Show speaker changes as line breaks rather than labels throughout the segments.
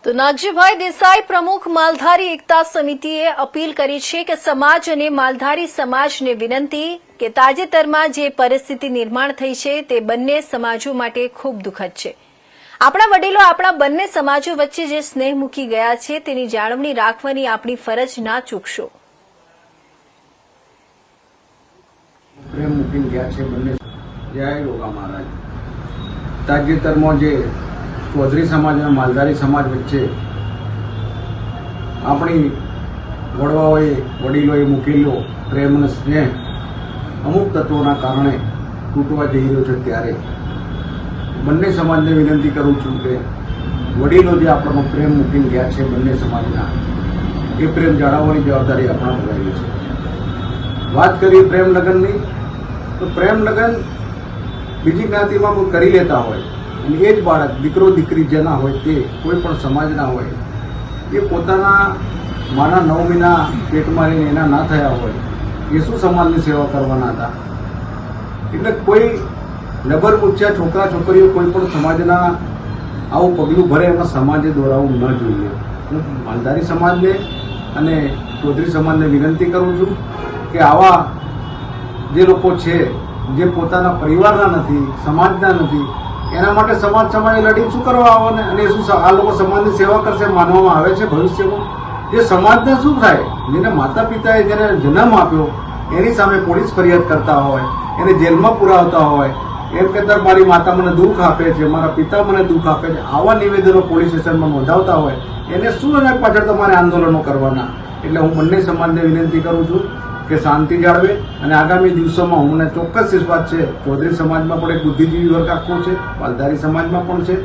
તો નાગજીભાઈ દેસાઈ પ્રમુખ માલધારી એકતા સમિતિએ અપીલ કરી છે કે સમાજ અને માલધારી સમાજને વિનંતી કે તાજેતરમાં જે પરિસ્થિતિ નિર્માણ થઈ છે તે બંને સમાજો માટે ખૂબ દુઃખદ છે। આપણા વડીલો આપણા બંને સમાજો વચ્ચે જે સ્નેહ મૂકી ગયા છે તેની જાળવણી રાખવાની આપણી ફરજ ના ચૂકશો।
પ્રેમ મૂકીને ગયા છે બંને। જય રોગા મહારાજ। તાજેતરમાં જે ચૌધરી સમાજ અને માલધારી સમાજ વચ્ચે આપણી વડીલોએ મૂકેલો પ્રેમ અને સ્નેહ અમુક તત્વોના કારણે તૂટવા જઈ રહ્યો છે, ત્યારે બંને સમાજને વિનંતી કરું છું કે વડીલો જે આપણો પ્રેમ મૂકીને ગયા છે બંને સમાજના, એ પ્રેમ જાળવવાની જવાબદારી આપણા બધાની છે। વાત કરીએ પ્રેમ લગ્નની, તો પ્રેમ લગ્ન બીજી જ્ઞાતિમાં કોઈ કરી લેતા હોય અને એ જ બાળક દીકરો દીકરી જેના હોય તે કોઈ પણ સમાજના હોય, એ પોતાના માના 9 મહિના પેટમાં રહીને એના ના થયા હોય, એ શું સમાજની સેવા કરવાના હતા? એટલે કોઈ લબર મૂચ્યા છોકરા છોકરીઓ કોઈ પણ સમાજના આવું પગલું ભરે એમાં સમાજે દોરાવવું ન જોઈએ। હું માલધારી સમાજને અને ચૌધરી સમાજને વિનંતી કરું છું કે આવા જે લોકો છે જે પોતાના પરિવારના નથી, સમાજના નથી, એના માટે સમાજે લડી શું કરવા આવવાને? અને શું આ લોકો સમાજની સેવા કરશે માનવામાં આવે છે ભવિષ્યમાં? જે સમાજને શું થાય? જેને માતા પિતાએ જેને જન્મ આપ્યો એની સામે પોલીસ ફરિયાદ કરતા હોય, એને જેલમાં પુરાવતા હોય, એમ કહેતા મારી માતા મને દુઃખ આપે છે, મારા પિતા મને દુઃખ આપે છે, આવા નિવેદનો પોલીસ સ્ટેશનમાં નોંધાવતા હોય, એને શું એને પાછળ તમારે આંદોલનો કરવાના? એટલે હું બંને સમાજને વિનંતી કરું છું કે શાંતિ જાળવે અને આગામી દિવસોમાં મને ચોક્કસ વિશ્વાસ છે ચૌધરી સમાજમાં પણ એક બુદ્ધિજીવી વર્ગ આખો છે, માલધારી સમાજમાં પણ છે,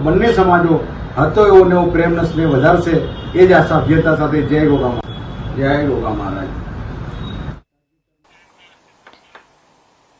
બંને સમાજો હતો એવો પ્રેમ ને સ્નેહ વધારશે, એ જ આશા અભ્યર્થના સાથે જય રોગા મહારાજ।